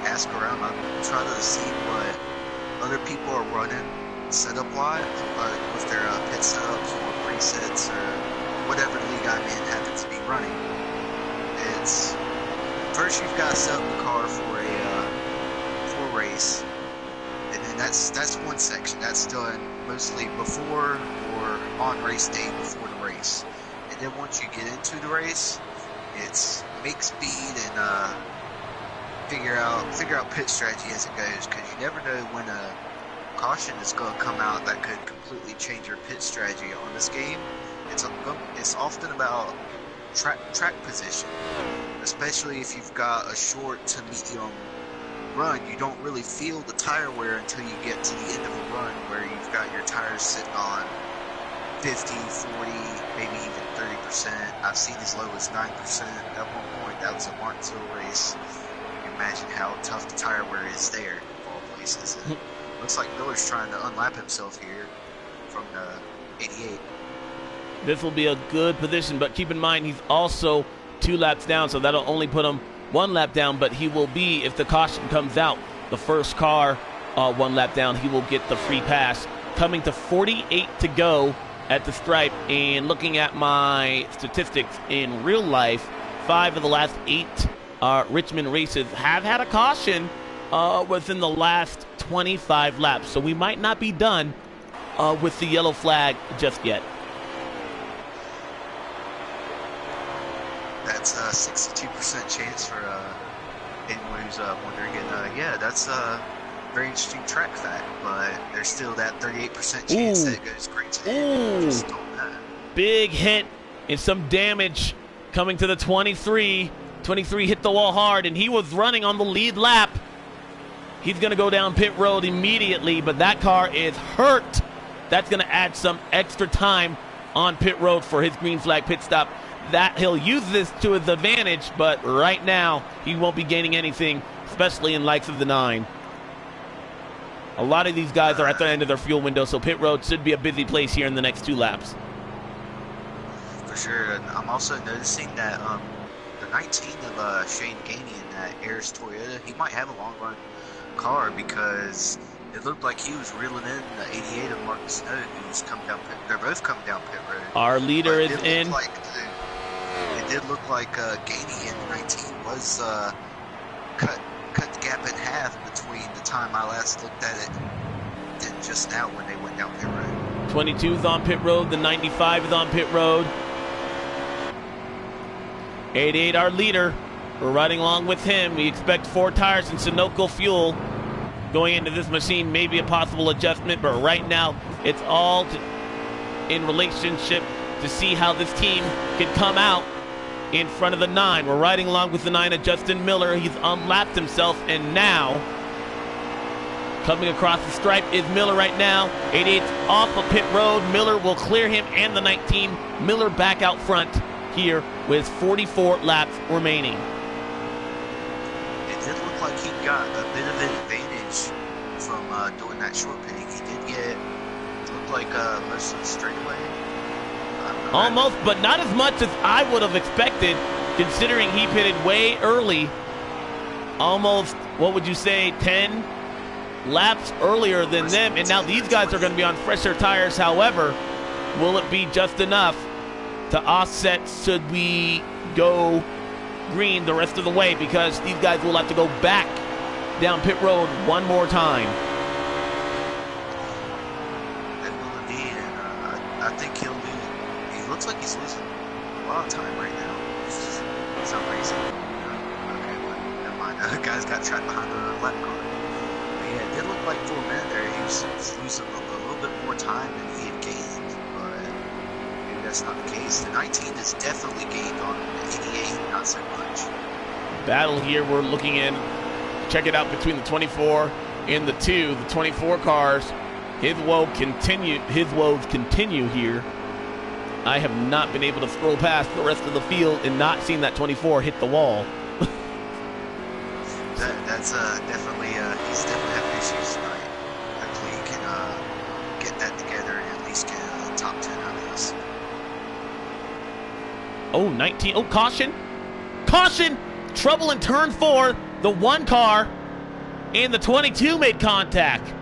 ask around. I try to see what other people are running setup wise, with their pit setups or presets or whatever league I'm in happens to be running. It's first you've got to set up the car for a race, and then that's one section that's done mostly before or on race day before the race. And then once you get into the race, it's make speed and figure out pit strategy as it goes, because you never know when a caution is going to come out that could completely change your pit strategy on this game. It's often about track position, especially if you've got a short to medium run. You don't really feel the tire wear until you get to the end of a run where you've got your tires sitting on 50, 40, maybe even 30%. I've seen as low as 9% at one point. That was a Martinsville race. You can imagine how tough the tire wear is there of all places. And looks like Miller's trying to unlap himself here from the 88. This will be a good position, but keep in mind he's also 2 laps down, so that'll only put him 1 lap down, but he will be, if the caution comes out, the first car 1 lap down, he will get the free pass. Coming to 48 to go at the stripe, and looking at my statistics in real life, 5 of the last 8 Richmond races have had a caution within the last 25 laps, so we might not be done with the yellow flag just yet. That's a 62% chance for anyone who's wondering. And yeah, that's a very interesting track fact, but there's still that 38% chance that it goes great to him. Just don't know. Big hit and some damage coming to the 23. 23 hit the wall hard, and he was running on the lead lap. He's going to go down pit road immediately, but that car is hurt. That's going to add some extra time on pit road for his green flag pit stop. That he'll use this to his advantage, but right now he won't be gaining anything, especially in likes of the 9. A lot of these guys are at the end of their fuel window, so pit road should be a busy place here in the next 2 laps. For sure. And I'm also noticing that the 19 of Shane Gainey in that Ayers Toyota, he might have a long run car, because it looked like he was reeling in the 88 of Marcus Snow, who's coming down pit. They're both coming down pit road. Our leader is in. It did look like Gainey in the 19 was cut the gap in half between the time I last looked at it and just now when they went down pit road. 22 is on pit road. The 95 is on pit road. 88, our leader. We're riding along with him. We expect 4 tires and Sunoco fuel going into this machine. Maybe a possible adjustment, but right now it's all in relationship to see how this team can come out in front of the 9. We're riding along with the 9 of Justin Miller. He's unlapped himself, and now coming across the stripe is Miller right now. 88's off of pit road. Miller will clear him and the 19. Miller back out front here with 44 laps remaining. It did look like he got a bit of an advantage from doing that short pitting. He did get, it looked like most of the straightaway. Almost, but not as much as I would have expected, considering he pitted way early. Almost, what would you say, 10 laps earlier than them, and now these guys are going to be on fresher tires. However, will it be just enough to offset should we go green the rest of the way, because these guys will have to go back down pit road one more time. That will indeed, and I think he'll lose. He looks like he's losing a lot of time right now. He's not racing. Okay, well, never mind. The guys got trapped behind the lap car. But yeah, it did look like for a minute there he was losing a little bit more time than he had gained, but maybe that's not the case. The 19 is definitely gained on the 88, not so much. Battle here we're looking in. Check it out between the 24 and the 2. The 24 cars, his woes continue here. I have not been able to scroll past the rest of the field and not seen that 24 hit the wall. That's definitely, he's definitely having issues tonight. Hopefully he can get that together and at least get a top 10 out of this. Oh, 19. Oh, caution. Caution! Trouble in turn 4. The 1 car and the 22 made contact.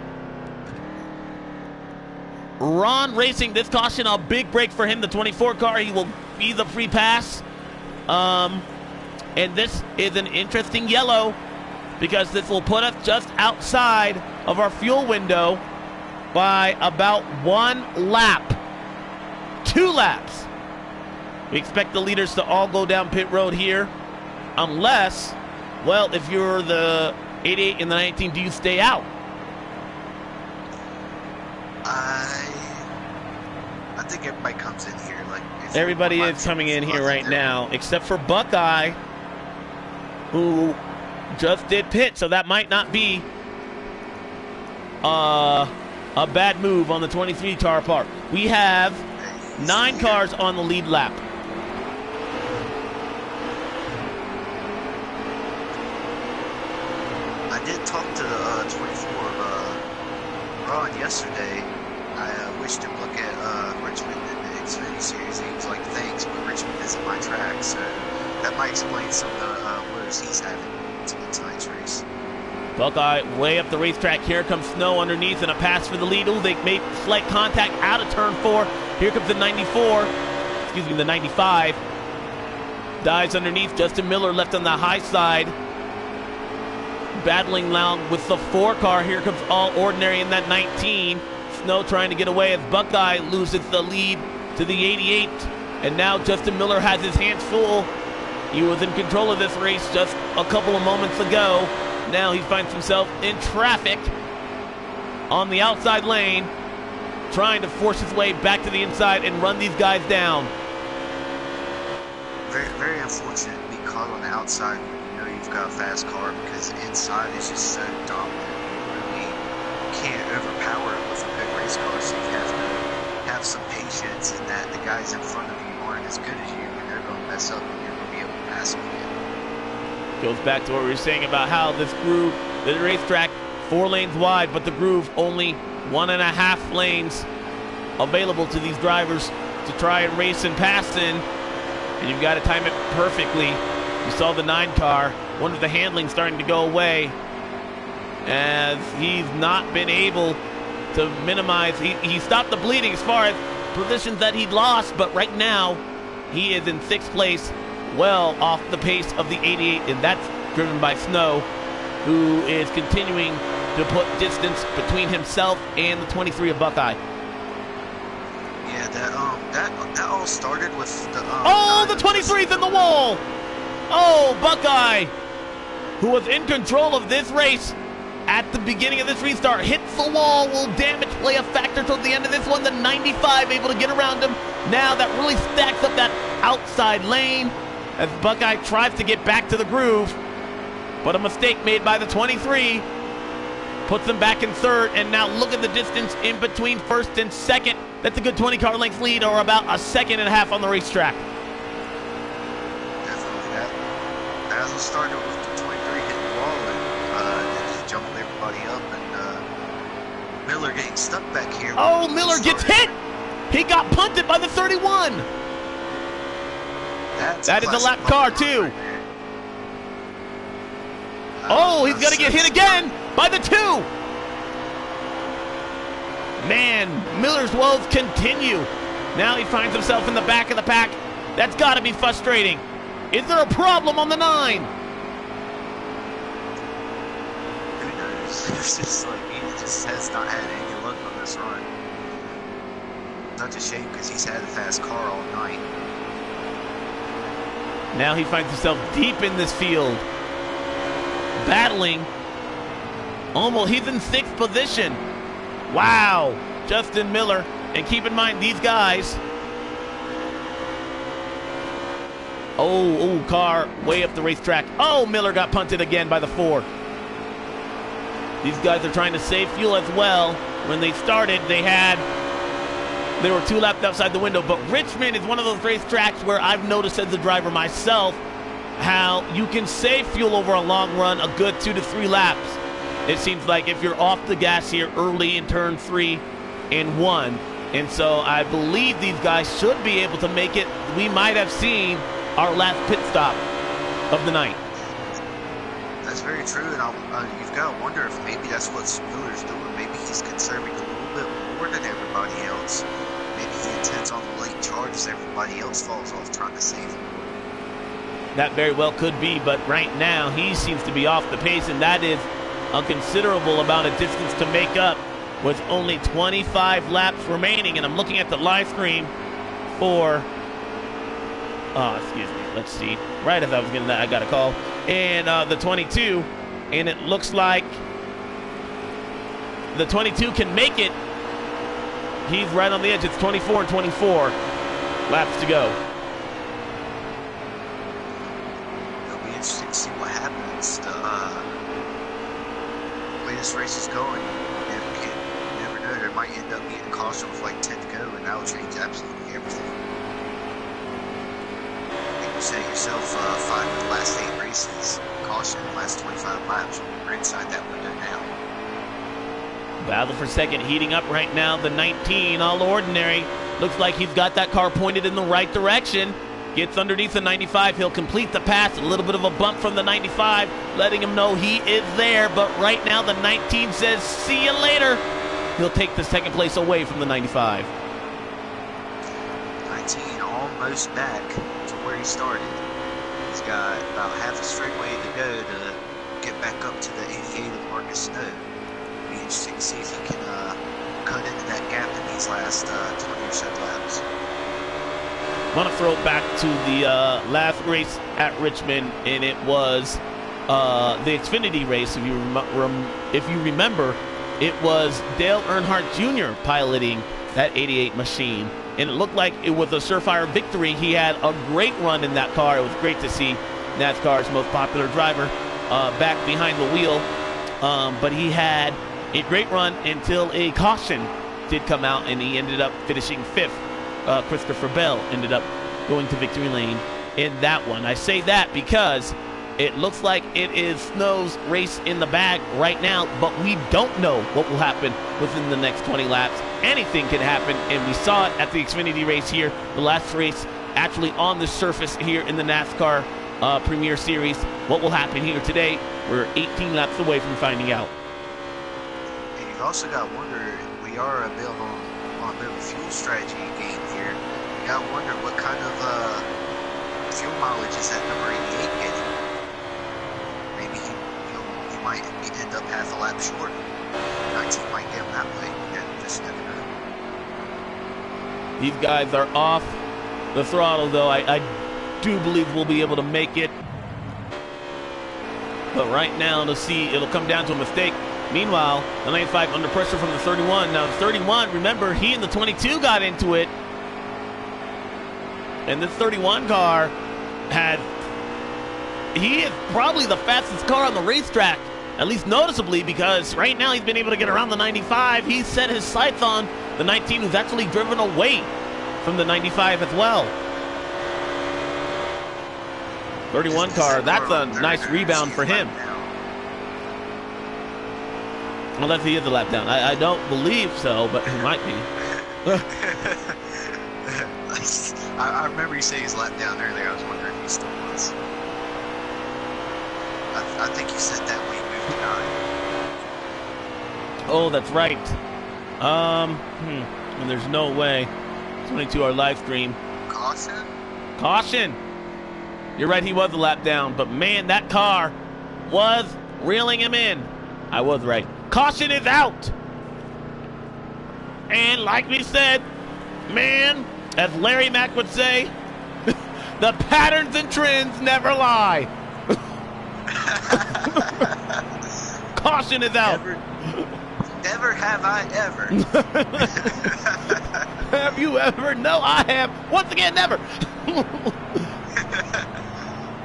Ron Racing, this caution, a big break for him. The 24 car, he will be the free pass. And this is an interesting yellow, because this will put us just outside of our fuel window by about 1 lap. 2 laps. We expect the leaders to all go down pit road here, unless, well, if you're the 88 and the 19, do you stay out? I think everybody comes in here. Like everybody is coming in here right now, except for Buckeye, who just did pit, so that might not be a bad move on the 23 car part. We have 9 cars on the lead lap. I did talk to the 24 Ron yesterday. I wished him luck at Richmond in the Xfinity Series. He was like, thanks, but Richmond isn't my track, so that might explain some of the woes he's having in tonight's race. Buckeye way up the racetrack. Here comes Snow underneath and a pass for the lead. Oh, they made slight contact out of turn 4. Here comes the 94. Excuse me, the 95. Dives underneath. Justin Miller left on the high side. Battling now with the 4 car. Here comes All Ordinary in that 19. Snow trying to get away as Buckeye loses the lead to the 88. And now Justin Miller has his hands full. He was in control of this race just a couple of moments ago. Now he finds himself in traffic on the outside lane, trying to force his way back to the inside and run these guys down. Very, very unfortunate to be caught on the outside when you know you've got a fast car, because the inside is just so dominant. You really can't overpower it with a good race car, so you have to have some patience in that the guys in front of you aren't as good as you, and they're going to mess up and you're going to be able to pass them again. Goes back to what we were saying about how this groove, the racetrack, 4 lanes wide, but the groove only 1.5 lanes available to these drivers to try and race and pass in. And you've got to time it perfectly. You saw the 9 car, one of the handling starting to go away, as he's not been able to minimize. He stopped the bleeding as far as positions that he'd lost, but right now he is in 6th place, well off the pace of the 88, and that's driven by Snow, who is continuing to put distance between himself and the 23 of Buckeye. Yeah, that all started with the the 23's in the wall. Oh, Buckeye, who was in control of this race at the beginning of this restart, hits the wall. Will damage play a factor towards the end of this one? The 95 able to get around him. Now that really stacks up that outside lane as Buckeye tries to get back to the groove, but a mistake made by the 23 puts them back in 3rd, and now look at the distance in between 1st and 2nd. That's a good 20 car length lead, or about 1.5 seconds on the racetrack. Definitely that all started with the 23 hitting the wall and just jumping everybody up, and Miller getting stuck back here. Oh, Miller gets hit! He got punted by the 31. That is a lap car, too. Right there. Oh, he's going to get hit again by the 2. Man, Miller's woes continue. Now he finds himself in the back of the pack. That's got to be frustrating. Is there a problem on the 9? Who knows? It's just like he just has not had any luck on this run. Such a shame because he's had a fast car all night. Now he finds himself deep in this field, battling. Almost, he's in 6th position. Wow, Justin Miller. And keep in mind, these guys. Oh, car way up the racetrack. Oh, Miller got punted again by the 4. These guys are trying to save fuel as well. When they started, they were 2 laps outside the window. But Richmond is one of those racetracks where I've noticed as a driver myself how you can save fuel over a long run, a good 2 to 3 laps. It seems like if you're off the gas here early in turn 3 and 1. And so I believe these guys should be able to make it. We might have seen our last pit stop of the night. That's very true, and you've got to wonder if maybe that's what Miller's doing. Maybe he's conserving a little bit more than everybody else. Maybe he intends on the late charges everybody else falls off trying to save him. That very well could be, but right now he seems to be off the pace, and that is a considerable amount of distance to make up with only 25 laps remaining. And I'm looking at the live screen for, excuse me, let's see, right as I was getting that, I got a call, and the 22, and it looks like the 22 can make it. He's right on the edge. It's 24 and 24 laps to go. It'll be interesting to see what happens. The way this race is going, you never know. There might end up being a caution with like 10 to go, and that will change absolutely everything. You set yourself 5 of the last 8 races. Caution in the last 25 laps. We're inside that window now. Battle for second heating up right now. The 19, all ordinary. Looks like he's got that car pointed in the right direction. Gets underneath the 95. He'll complete the pass. A little bit of a bump from the 95, letting him know he is there. But right now the 19 says, see you later. He'll take the second place away from the 95. 19 almost back to where he started. He's got about half a straightaway to go to get back up to the 88 of Marcus Snow. It'll be interesting to see if he can cut into that gap in these last 20 or so laps. I want to throw it back to the last race at Richmond, and it was the Xfinity race. If you remember, it was Dale Earnhardt Jr. piloting that 88 machine, and it looked like it was a surefire victory. He had a great run in that car. It was great to see NASCAR's most popular driver back behind the wheel, but he had a great run until a caution did come out, and he ended up finishing 5th. Christopher Bell ended up going to victory lane in that one. I say that because it looks like it is Snow's race in the bag right now, but we don't know what will happen within the next 20 laps. Anything can happen, and we saw it at the Xfinity race here, the last race actually on the surface here in the NASCAR Premier Series. What will happen here today? We're 18 laps away from finding out. And you've also got to wonder, we are a bit on a bit of a fuel strategy game here. You got to wonder what kind of fuel mileage is that number 88 getting. Maybe he might end up half a lap short. 19 might get him that way. You just never know. These guys are off the throttle, though. I do believe we'll be able to make it. But right now, to see, it'll come down to a mistake. Meanwhile, the 95 under pressure from the 31. Now, the 31, remember, he and the 22 got into it. And this 31 car he is probably the fastest car on the racetrack, at least noticeably, because right now he's been able to get around the 95. He set his sights on the 19, who's actually driven away from the 95 as well. 31 car, that's a nice rebound for him. Unless he is a lap down. I don't believe so, but he might be. I remember you saying he's let down earlier. I was wondering if he still was. I think you said that when you moved to 9. Oh, that's right. And there's no way. 22 our live stream. Caution? Caution. You're right, he was a lap down, but man, that car was reeling him in. I was right. Caution is out. And like we said, man, as Larry Mack would say, the patterns and trends never lie. Caution is out. Never have I ever. Have you ever? No, I have. Once again, never.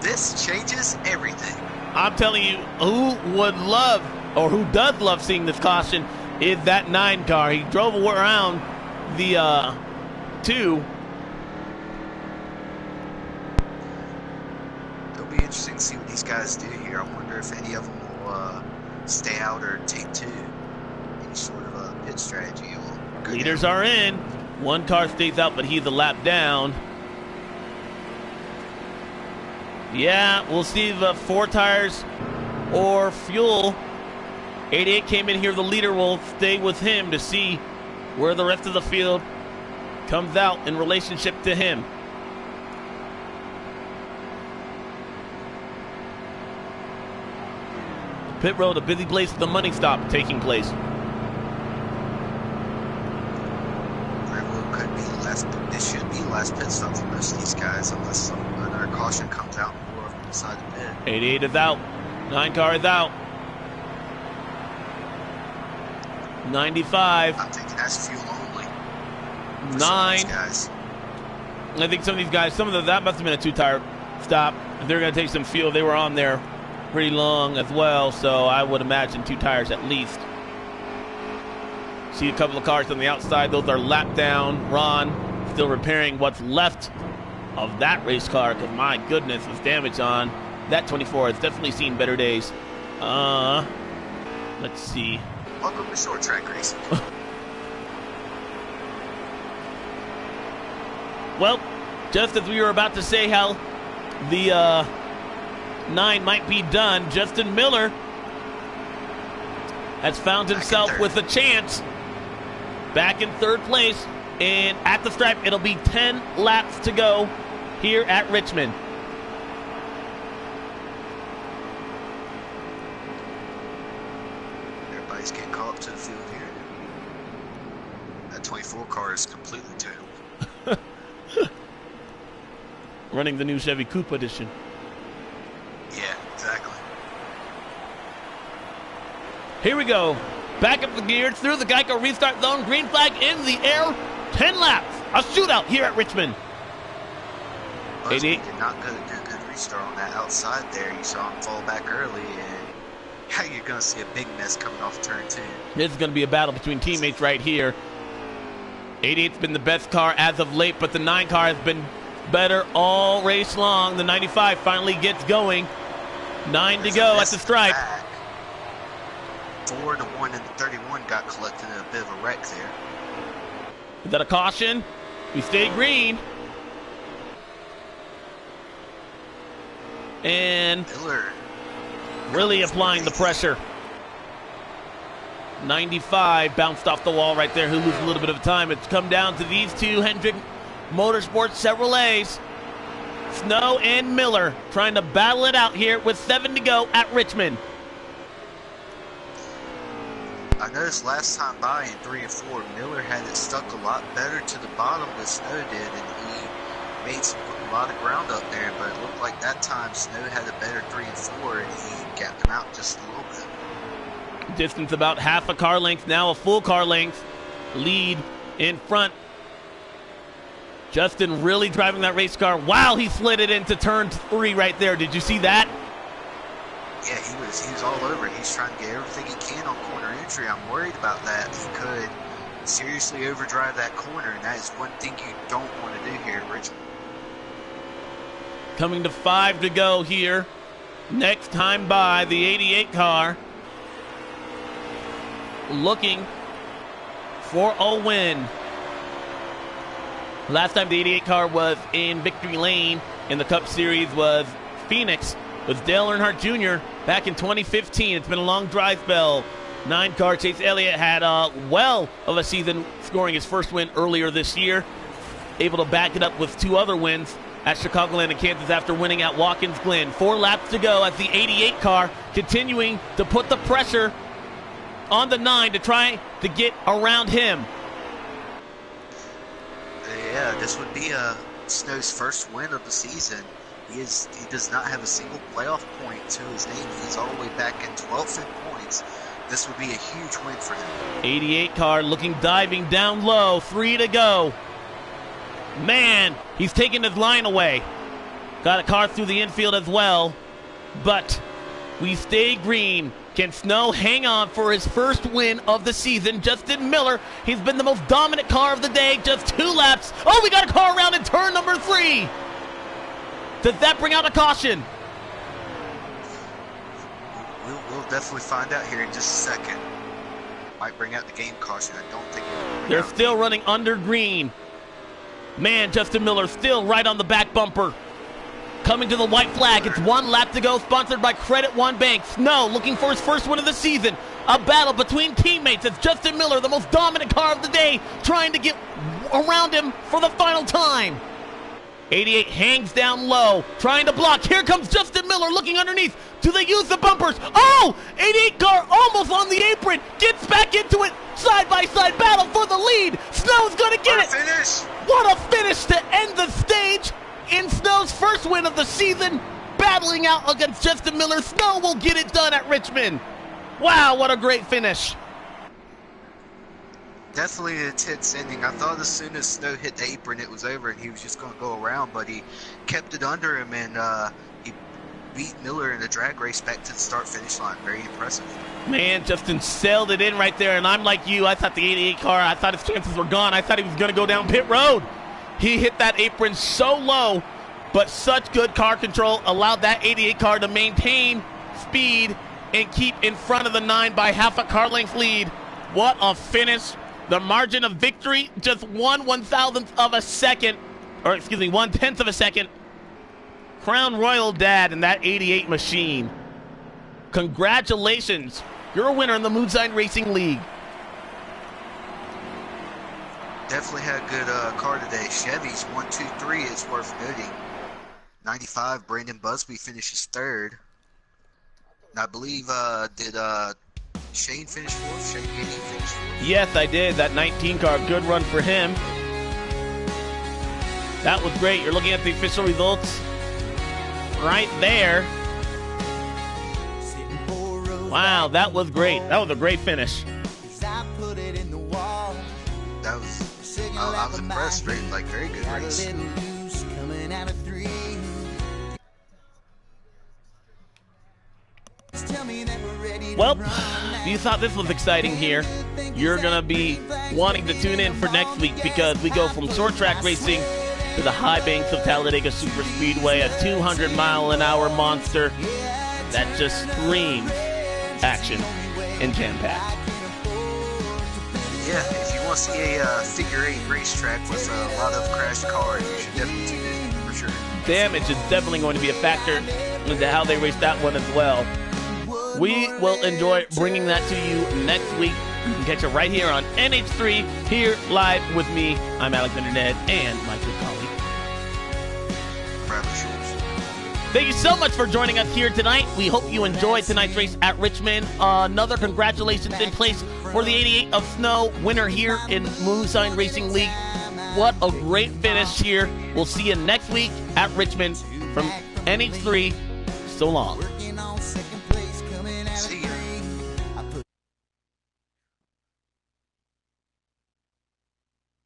This changes everything. I'm telling you, who would love, or who does love seeing this caution is that 9 car. He drove around the 2. It'll be interesting to see what these guys do here. I wonder if any of them will stay out or take 2. Any sort of a pit strategy. Leaders are in. 1 car stays out, but he's a lap down. Yeah, we'll see the 4 tires or fuel. 88 came in here. The leader will stay with him to see where the rest of the field comes out in relationship to him. Pit road, a busy place with the money stop taking place. It should be last pit stop for most of these guys unless another caution comes out more of them decide to pit. 88 is out. 9 car is out. 95. I'm thinking that's fuel only. 9. Guys. I think some of these guys, that must have been a 2-tire stop. If they're going to take some fuel, they were on there pretty long as well, so I would imagine 2 tires at least. See a couple of cars on the outside. Those are lap down. Ron still repairing what's left of that race car because, my goodness, was damage on that 24. It's definitely seen better days. Let's see. Welcome to short track racing. Well, just as we were about to say how the 9 might be done, Justin Miller has found himself with a chance back in 3rd place. And at the stripe, it'll be 10 laps to go here at Richmond. Everybody's getting caught up to the field here. That 24 car is completely totaled. Running the new Chevy Coupe edition. Yeah, exactly. Here we go. Back up the gears through the Geico restart zone. Green flag in the air. 10 laps. A shootout here at Richmond. 88 did not do a good restart on that outside there. You saw him fall back early, and yeah, you're going to see a big mess coming off turn 2. This is going to be a battle between teammates right here. 88's been the best car as of late, but the 9 car has been better all race long. The 95 finally gets going. 9 to go at the stripe. 4 to 1 and the 31 got collected in a bit of a wreck there. Is that a caution? We stay green. And Miller really applying the pressure. 95 bounced off the wall right there. He'll lose a little bit of time. It's come down to these 2 Hendrick Motorsports Chevrolets. Snow and Miller trying to battle it out here with 7 to go at Richmond. I noticed last time by in 3 and 4, Miller had it stuck a lot better to the bottom than Snow did, and he made a lot of ground up there, but it looked like that time Snow had a better 3 and 4, and he gapped him out just a little bit. Distance about half a car length, now a full car length lead in front. Justin really driving that race car. Wow, he slid it into turn 3 right there. Did you see that? Yeah, he was all over it. He's trying to get everything he can on corner entry. I'm worried about that. He could seriously overdrive that corner, and that is one thing you don't want to do here at Richmond. Coming to 5 to go here. Next time by the 88 car. Looking for a win. Last time the 88 car was in victory lane in the Cup Series was Phoenix, with Dale Earnhardt Jr. back in 2015. It's been a long dry spell. 9-car Chase Elliott had well of a season, scoring his first win earlier this year. Able to back it up with 2 other wins at Chicagoland and Kansas after winning at Watkins Glen. 4 laps to go as the 88 car continuing to put the pressure on the 9 to try to get around him. Yeah, this would be Snow's first win of the season. He does not have a single playoff point to his name. He's all the way back in 12th in points. This would be a huge win for him. 88 car looking diving down low. 3 to go. Man, he's taking his line away. Got a car through the infield as well. But we stay green. Can Snow hang on for his first win of the season? Justin Miller, he's been the most dominant car of the day. Just 2 laps. Oh, we got a car around in turn number 3. Does that bring out a caution? We'll definitely find out here in just a second. Might bring out the game caution. I don't think they're still running under green. Man, Justin Miller still right on the back bumper. Coming to the white flag. It's 1 lap to go, sponsored by Credit One Bank. Snow looking for his first win of the season. A battle between teammates as Justin Miller, the most dominant car of the day, trying to get around him for the final time. 88 hangs down low, trying to block. Here comes Justin Miller looking underneath. Do they use the bumpers? Oh! 88 car almost on the apron. Gets back into it. Side-by-side battle for the lead. Snow's going to get it. Finish. What a finish to end the stage in Snow's first win of the season. Battling out against Justin Miller. Snow will get it done at Richmond. Wow, what a great finish. Definitely an intense ending. I thought as soon as Snow hit the apron, it was over and he was just going to go around, but he kept it under him and he beat Miller in a drag race back to the start-finish line. Very impressive. Man, Justin sailed it in right there, and I'm like you. I thought the 88 car, I thought his chances were gone. I thought he was going to go down pit road. He hit that apron so low, but such good car control allowed that 88 car to maintain speed and keep in front of the 9 by half a car length lead. What a finish. The margin of victory, just 1/1000th of a second, or excuse me, 1/10 of a second. Crown Royal Dad in that 88 machine. Congratulations. You're a winner in the Moonshine Racing League. Definitely had a good car today. Chevy's 1, 2, 3 is worth noting. 95, Brandon Busby finishes 3rd. And I believe, did Shane finish 4th? Shane Gainey finish 4th? Yes, I did. That 19 car, good run for him. That was great. You're looking at the official results right there. Wow, that was great. That was a great finish. That was, I was impressed. Very good race. Well, if you thought this was exciting here, you're going to be wanting to tune in for next week because we go from short track racing to the high banks of Talladega Super Speedway, a 200-mile-an-hour monster that just screams action and jam-packed. Yeah, if you want to see a figure 8 racetrack with a lot of crashed cars, you should definitely tune in for sure. Damage is definitely going to be a factor into how they race that one as well. We will enjoy bringing that to you next week. You can catch it right here on NH3, here live with me. I'm Alexander Ned and my good colleague. Bradley Schultz. Thank you so much for joining us here tonight. We hope you enjoyed tonight's race at Richmond. Another congratulations in place for the 88 of Snow, winner here in Moonshine Racing League. What a great finish here. We'll see you next week at Richmond from NH3. So long.